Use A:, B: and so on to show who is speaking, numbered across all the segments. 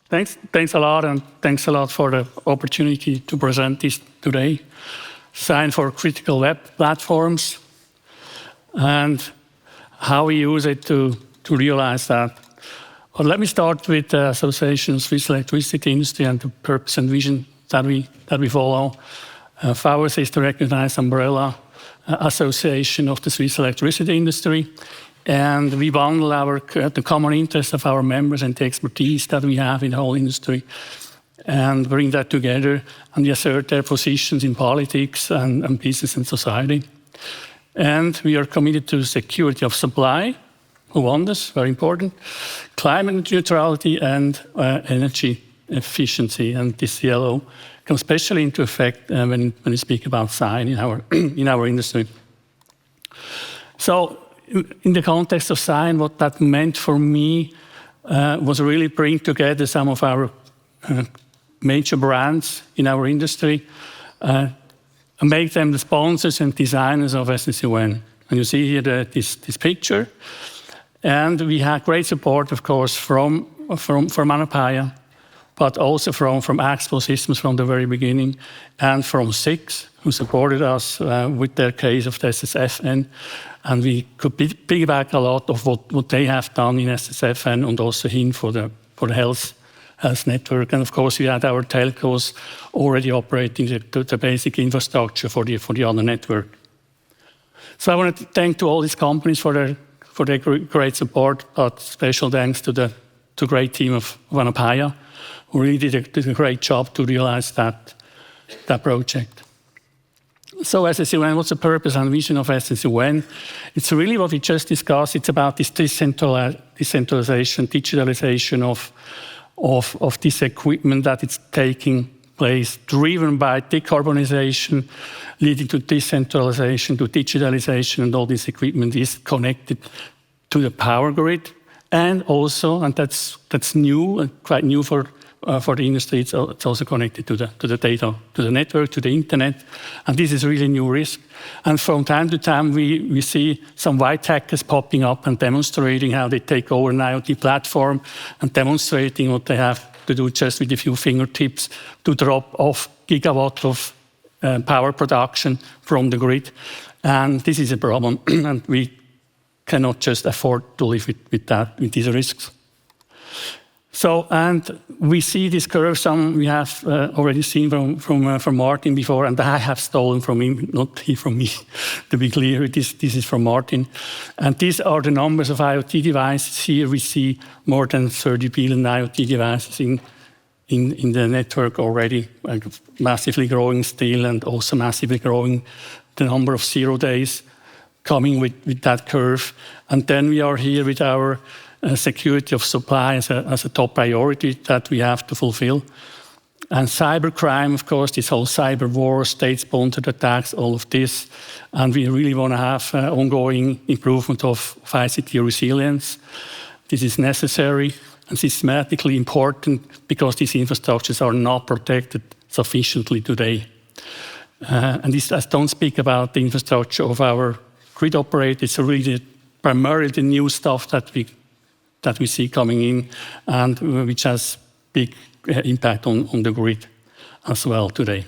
A: Thanks a lot, and thanks a lot for the opportunity to present this today. Scion for critical web platforms and how we use it to realize that. Well, let me start with the Association of Swiss Electricity Industry and the purpose and vision that we follow. FAUS is the recognized umbrella association of the Swiss electricity industry. And we bundle the common interests of our members and the expertise that we have in the whole industry and bring that together and we assert their positions in politics and business and society. And we are committed to security of supply, who won this, very important, climate neutrality and energy efficiency. And this yellow comes especially into effect when we speak about Scion in our industry. So, in the context of Scion, what that meant for me was really bring together some of our major brands in our industry and make them the sponsors and designers of SSUN. And you see here this picture. And we had great support, of course, from Anapaya, but also from Axpo Systems from the very beginning, and from SIX, who supported us with their case of the SSFN. And we could piggyback a lot of what they have done in SSFN and also HIN for the health network. And of course, we had our telcos already operating the basic infrastructure for the other network. So I want to thank to all these companies for their great support, but special thanks to the great team of Anapaya, who really did a great job to realize that project. So SSUN, what's the purpose and vision of SSUN? It's really what we just discussed. It's about this decentralization, digitalization of this equipment that it's taking place, driven by decarbonization, leading to decentralization, to digitalization, and all this equipment is connected to the power grid. And also, and that's new, and quite new for the industry, it's also connected to the data, to the network, to the internet. And this is really a new risk. And from time to time, we see some white hackers popping up and demonstrating how they take over an IoT platform and demonstrating what they have to do just with a few fingertips to drop off gigawatts of power production from the grid. And this is a problem. And we cannot just afford to live with these risks. So, and we see this curve, we have already seen from Martin before, and I have stolen from him, not he from me, to be clear, this is from Martin. And these are the numbers of IoT devices. Here we see more than 30 billion IoT devices in the network already, like massively growing still, and also massively growing the number of 0 days coming with that curve. And then we are here with our security of supply as a top priority that we have to fulfill. And cybercrime, of course, this whole cyber war, state-sponsored attacks, all of this. And we really want to have ongoing improvement of ICT resilience. This is necessary and systematically important because these infrastructures are not protected sufficiently today. And this, I don't speak about the infrastructure of our grid operators. It's really primarily the new stuff that we see coming in and which has big impact on the grid as well today.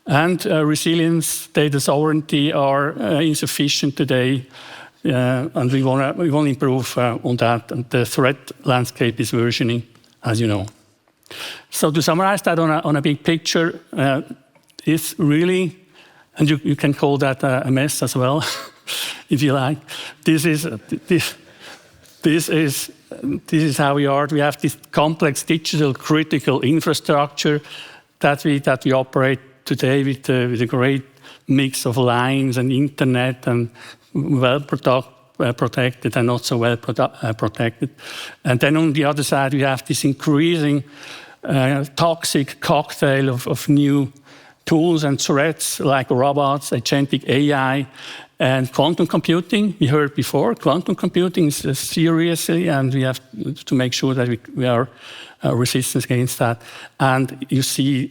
A: And resilience, data sovereignty are insufficient today, and we want to improve on that. And the threat landscape is worsening, as you know. So to summarize that on a big picture, it's really, and you can call that a mess as well, if you like. This is how we are. We have this complex digital critical infrastructure that we operate today with a great mix of lines and internet and well protected and not so well protected. And then on the other side, we have this increasing toxic cocktail of new tools and threats like robots, agentic AI, and quantum computing. We heard before, quantum computing is seriously, and we have to make sure that we are resistant against that. And you see,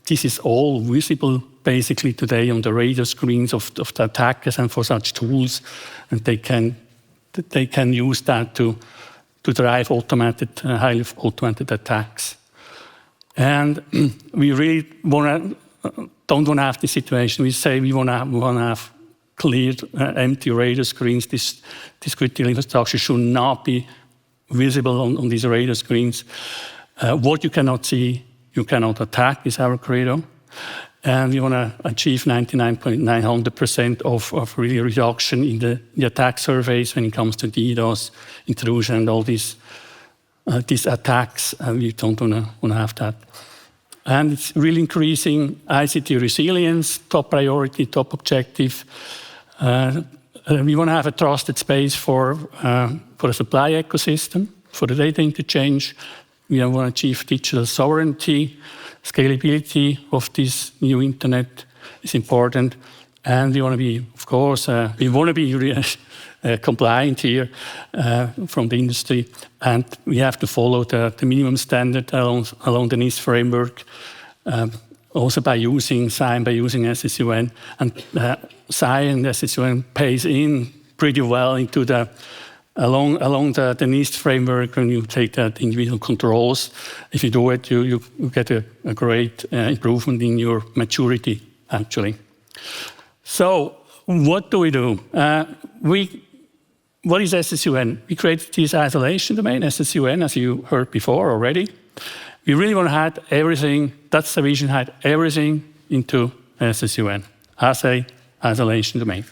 A: this is all visible basically today on the radar screens of the attackers and for such tools, and they can use that to drive highly automated attacks. And we really don't want to have this situation. We say we want to have cleared, empty radar screens. This critical infrastructure should not be visible on these radar screens. What you cannot see, you cannot attack, is our credo. And we want to achieve 99.900% of really reduction in the attack surface when it comes to DDoS, intrusion, and all these attacks. We don't want to have that. And it's really increasing ICT resilience, top priority, top objective. We want to have a trusted space for the supply ecosystem, for the data interchange. We want to achieve digital sovereignty, scalability of this new internet is important. And we want to be, of course, compliant here from the industry. And we have to follow the minimum standard along the NIST framework, also by using Scion, by using SSUN. And Scion, SSUN pays in pretty well into along the NIST framework. When you take that individual controls, if you do it, you get a great improvement in your maturity, actually. So what do? What is SSUN? We created this isolation domain, SSUN, as you heard before already. We really want to have everything, that's the vision, had everything into SSUN as a isolation domain.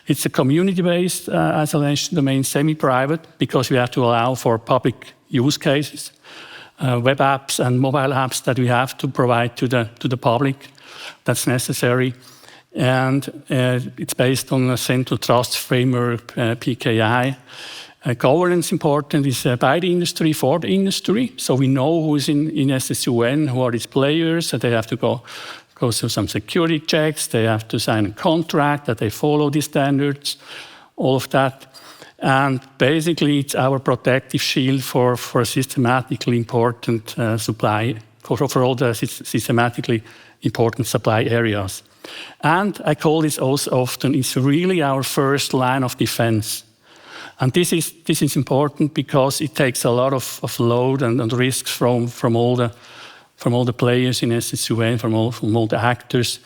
A: It's a community-based isolation domain, semi-private, because we have to allow for public use cases, web apps and mobile apps that we have to provide to the public. That's necessary. And it's based on a central trust framework, PKI. Governance important is by the industry, for the industry. So we know who is in SSUN, who are these players, that they have to go through some security checks, they have to sign a contract, that they follow the standards, all of that. And basically, it's our protective shield for systematically important supply, for all the systematically important supply areas. And I call this also often, it's really our first line of defense. And this is important because it takes a lot of load and risks from all the players in SSUN, from all the actors.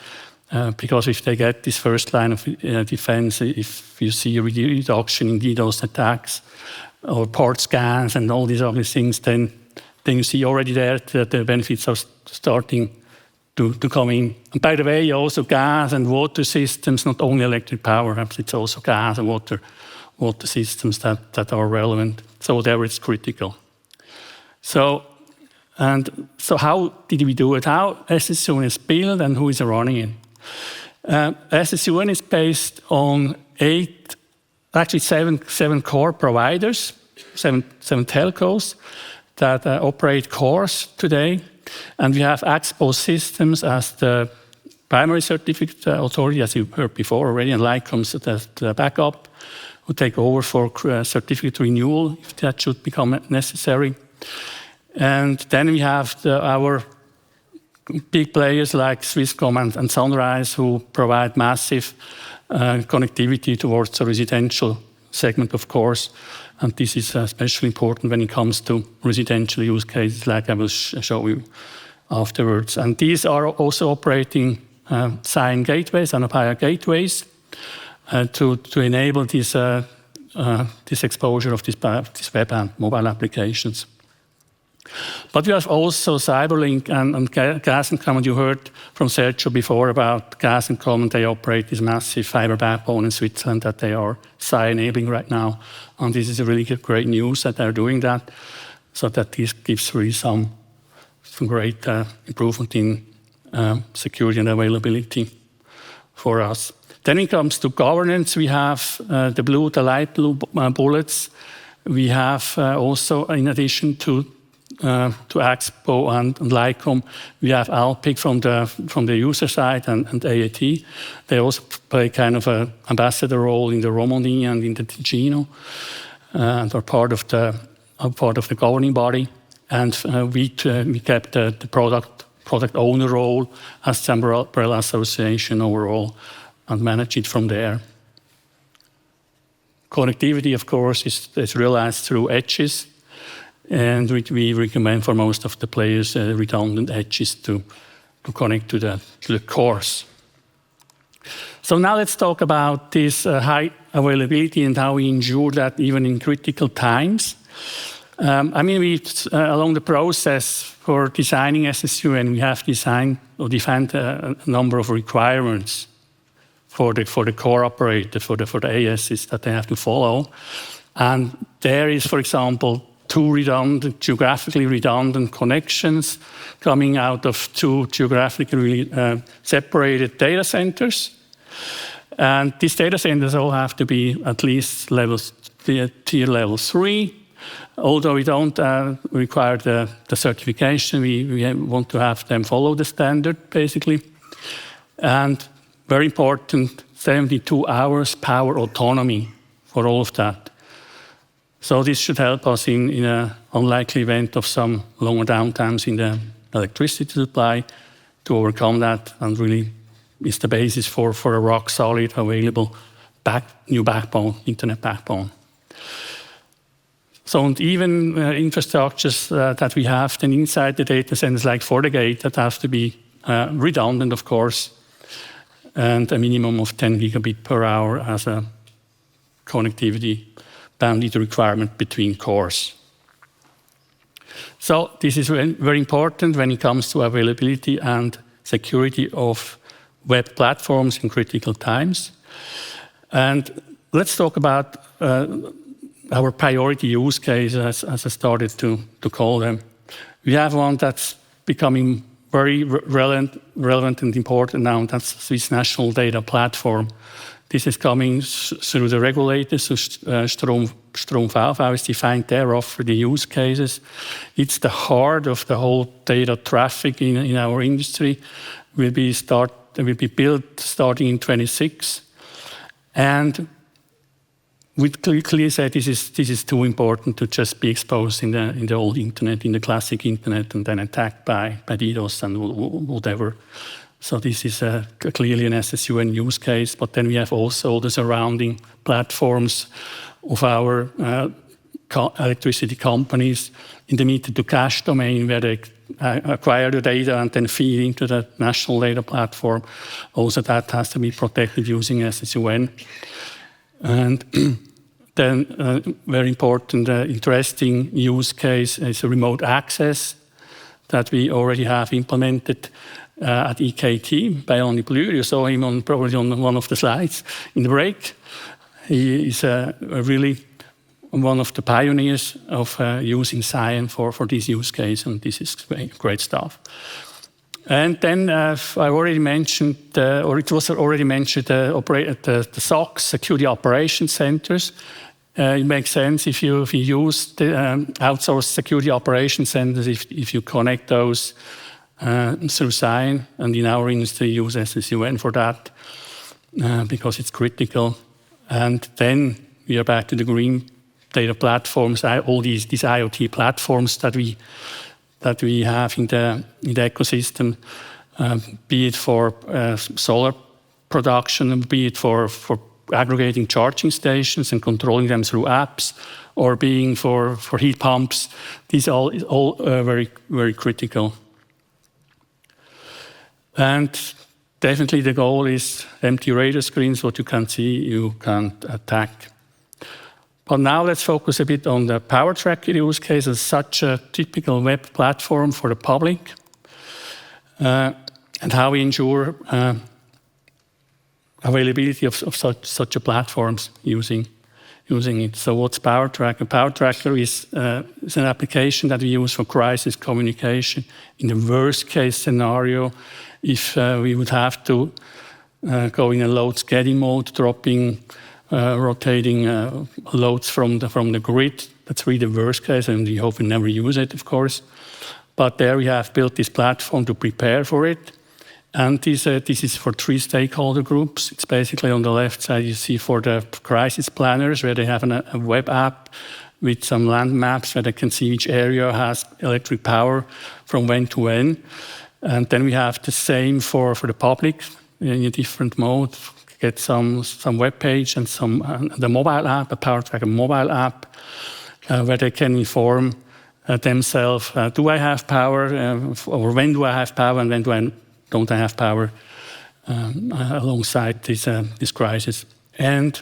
A: Because if they get this first line of defense, if you see a reduction in DDoS attacks or port scans and all these other things, then you see already there that the benefits are starting to come in. And by the way, also gas and water systems, not only electric power, it's also gas and water systems that are relevant. So there it's critical. So how did we do it? How SSUN is built and who is running it? SSUN is based on seven core providers, seven telcos that operate cores today. And we have Expo Systems as the primary certificate authority, as you heard before already, and Lycom's the backup, who take over for certificate renewal, if that should become necessary. And then we have our big players like Swisscom and Sunrise, who provide massive connectivity towards the residential segment, of course. And this is especially important when it comes to residential use cases, like I will show you afterwards. And these are also operating Scion gateways, Anapaya gateways, to enable this exposure of this web and mobile applications. But we have also Cyberlink and Gas and Common. You heard from Sergio before about Gas and Common. They operate this massive fiber backbone in Switzerland that they are enabling right now. And this is a really great news that they're doing that, so that this gives really some great improvement in security and availability for us. Then it comes to governance. We have the light blue bullets. We have also, in addition to Expo and Lycom, we have Alpic from the user side and AAT. They also play kind of an ambassador role in the Romandie and in the Ticino, and are part of the governing body. And we kept the product owner role as the umbrella association overall and manage it from there. Connectivity, of course, is realized through edges. And we recommend for most of the players redundant edges to connect to the cores. So now let's talk about this high availability and how we ensure that even in critical times. I mean, along the process for designing SSUN, we have designed or defined a number of requirements for the core operator, for the ASs that they have to follow. And there is, for example, two geographically redundant connections coming out of two geographically separated data centers. And these data centers all have to be at least tier level 3. Although we don't require the certification, we want to have them follow the standard, basically. And very important, 72 hours power autonomy for all of that. So this should help us in an unlikely event of some longer downtimes in the electricity supply to overcome that, and really is the basis for a rock-solid, available new backbone, internet backbone. So, and even infrastructures that we have then inside the data centers, like FortiGate, that have to be redundant, of course, and a minimum of 10 gigabit per hour as a connectivity bandwidth requirement between cores. So this is very important when it comes to availability and security of web platforms in critical times. And let's talk about our priority use cases, as I started to call them. We have one that's becoming very relevant and important now, and that's the Swiss National Data Platform. This is coming through the regulators, so StromVV is defined there for the use cases. It's the heart of the whole data traffic in our industry. Will be built starting in 26, and we clearly said this is too important to just be exposed in the old internet, in the classic internet, and then attacked by DDoS and whatever. So this is clearly an SSUN use case. But then we have also the surrounding platforms of our electricity companies in the meter-to-cache domain, where they acquire the data and then feed into the national data platform. Also, that has to be protected using SSUN. And then very important, interesting use case is a remote access that we already have implemented at EKT by Only Blue. You saw him probably on one of the slides in the break. He is really one of the pioneers of using Scion for this use case, and this is great stuff. And then I already mentioned, or it was already mentioned, the SOCs, Security Operations Centers. It makes sense if you use the outsourced security operations centers, if you connect those through Scion, and in our industry use SSUN for that, because it's critical. And then we are back to the green data platforms, all these IoT platforms that we have in the ecosystem, be it for solar production, be it for aggregating charging stations and controlling them through apps, or being for heat pumps. These are all very, very critical. And definitely the goal is empty radar screens. What you can see, you can't attack. But now let's focus a bit on the Power Tracker use case as such a typical web platform for the public, and how we ensure availability of such a platforms using it. So what's Power Tracker? Power Tracker is an application that we use for crisis communication. In the worst case scenario, if we would have to go in a load scaling mode, rotating loads from the grid. That's really the worst case, and we hope we never use it, of course. But there we have built this platform to prepare for it. And this is for 3 stakeholder groups. It's basically on the left side, you see for the crisis planners, where they have a web app with some land maps where they can see which area has electric power from when to when. And then we have the same for the public in a different mode. Get some web page and the mobile app, a Power Tracker mobile app, where they can inform themselves, do I have power, or when do I have power, and when don't I have power alongside this crisis. And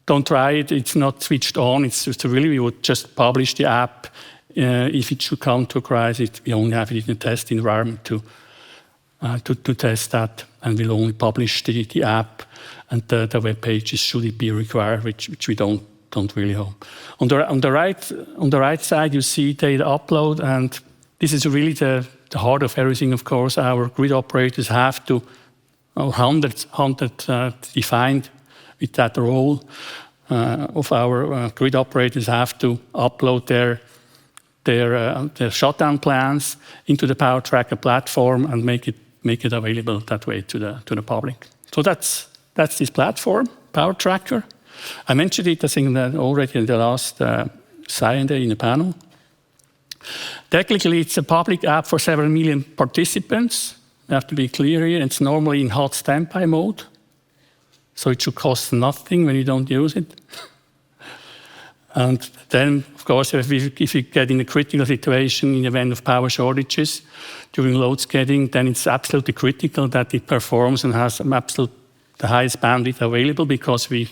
A: don't try it, it's not switched on, it's just really, we would just publish the app. If it should come to a crisis, we only have it in a test environment to test that, and we'll only publish the app and the web pages should it be required, which we don't really hope. On the right side, you see data upload, and this is really the heart of everything. Of course, our grid operators have to, 100 defined with that role of our grid operators have to upload their shutdown plans into the Power Tracker platform and make it available that way to the public. So that's this platform, Power Tracker. I mentioned it, I think, that already in the last Scion Day in the panel. Technically, it's a public app for several million participants. We have to be clear here. It's normally in hot standby mode, so it should cost nothing when you don't use it. And then, of course, if you get in a critical situation in the event of power shortages during load shedding, then it's absolutely critical that it performs and has the highest bandwidth available, because we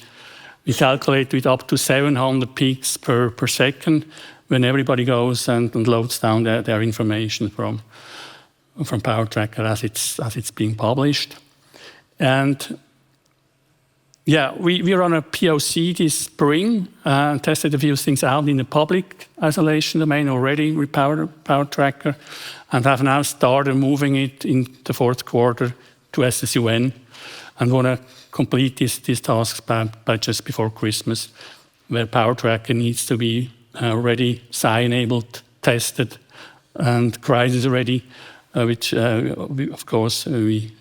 A: calculate with up to 700 peaks per second when everybody goes and loads down their information from Power Tracker as it's being published. And yeah, we run a POC this spring and tested a few things out in the public isolation domain already with Power Tracker, and have now started moving it in the fourth quarter to SSUN, and want to complete these tasks by just before Christmas, where Power Tracker needs to be ready, Scion-enabled, tested, and crisis-ready, which of course we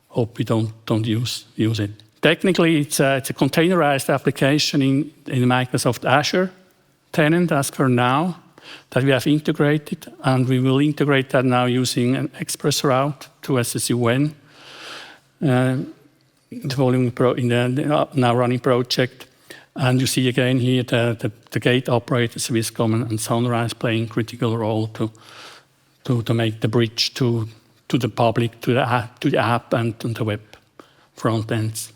A: hope we don't use it. Technically, it's a containerized application in Microsoft Azure tenant as per now that we have integrated, and we will integrate that now using an express route to SSUN. In the now running project, and you see again here the gate operators, Swisscom and Sunrise, playing critical role to make the bridge to the public, to the app and the web front ends.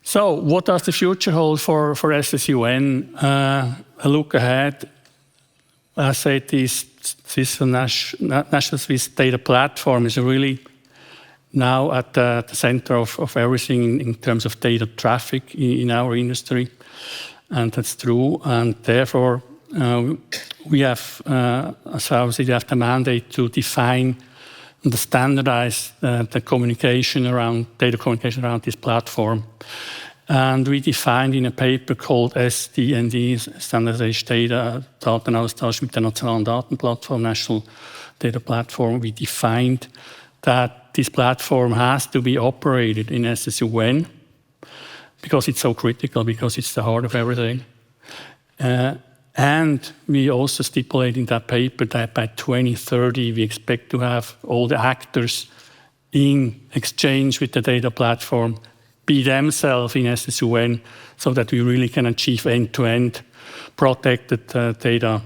A: So, what does the future hold for SSUN? A look ahead. I said this National Swiss Data Platform is really now at the center of everything in terms of data traffic in our industry, and that's true. And therefore, we have, as I said, we have the mandate to define and standardize the communication around data communication around this platform. And we defined in a paper called SDND, Standardized Data, Datenaustausch mit der nationalen Datenplattform, National Data Platform, we defined that this platform has to be operated in SSUN because it's so critical, because it's the heart of everything. And we also stipulate in that paper that by 2030 we expect to have all the actors in exchange with the data platform be themselves in SSUN, so that we really can achieve end-to-end protected data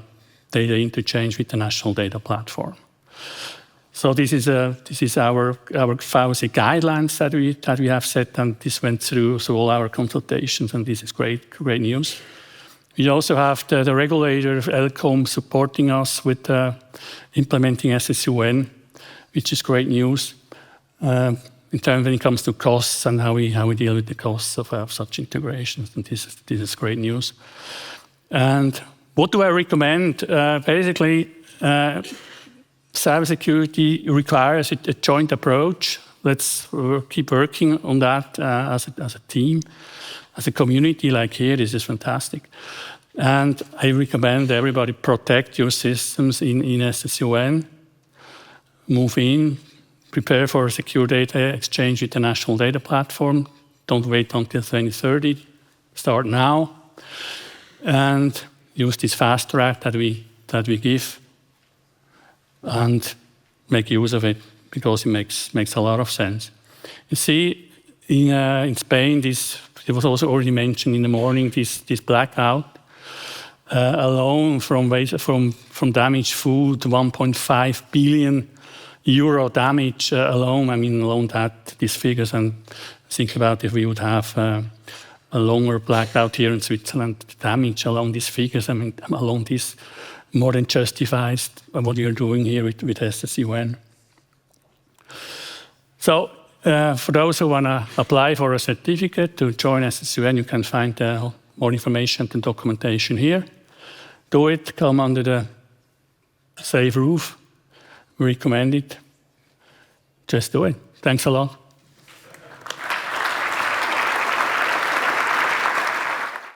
A: interchange with the national data platform. So this is our FAUSE guidelines that we have set, and this went through all our consultations, and this is great news. We also have the regulator of ELCOM supporting us with implementing SSUN, which is great news. In terms when it comes to costs and how we deal with the costs of such integrations, and this is great news. And what do I recommend? Basically, cybersecurity requires a joint approach. Let's keep working on that as a team, as a community. Like here, this is fantastic. And I recommend everybody protect your systems in SSUN, move in, prepare for a secure data exchange with the national data platform. Don't wait until 2030. Start now, and use this fast track that we give, and make use of it, because it makes a lot of sense. You see, in Spain, it was also already mentioned in the morning, this blackout. alone from damaged food, 1.5 billion euro damage alone. I mean, alone that these figures, and think about if we would have a longer blackout here in Switzerland, damage along these figures. I mean, along this more than justifies what you're doing here with SSUN. So for those who want to apply for a certificate to join SSUN, you can find more information and documentation here. Do it, come under the safe roof. We recommend it. Just do it. Thanks a lot.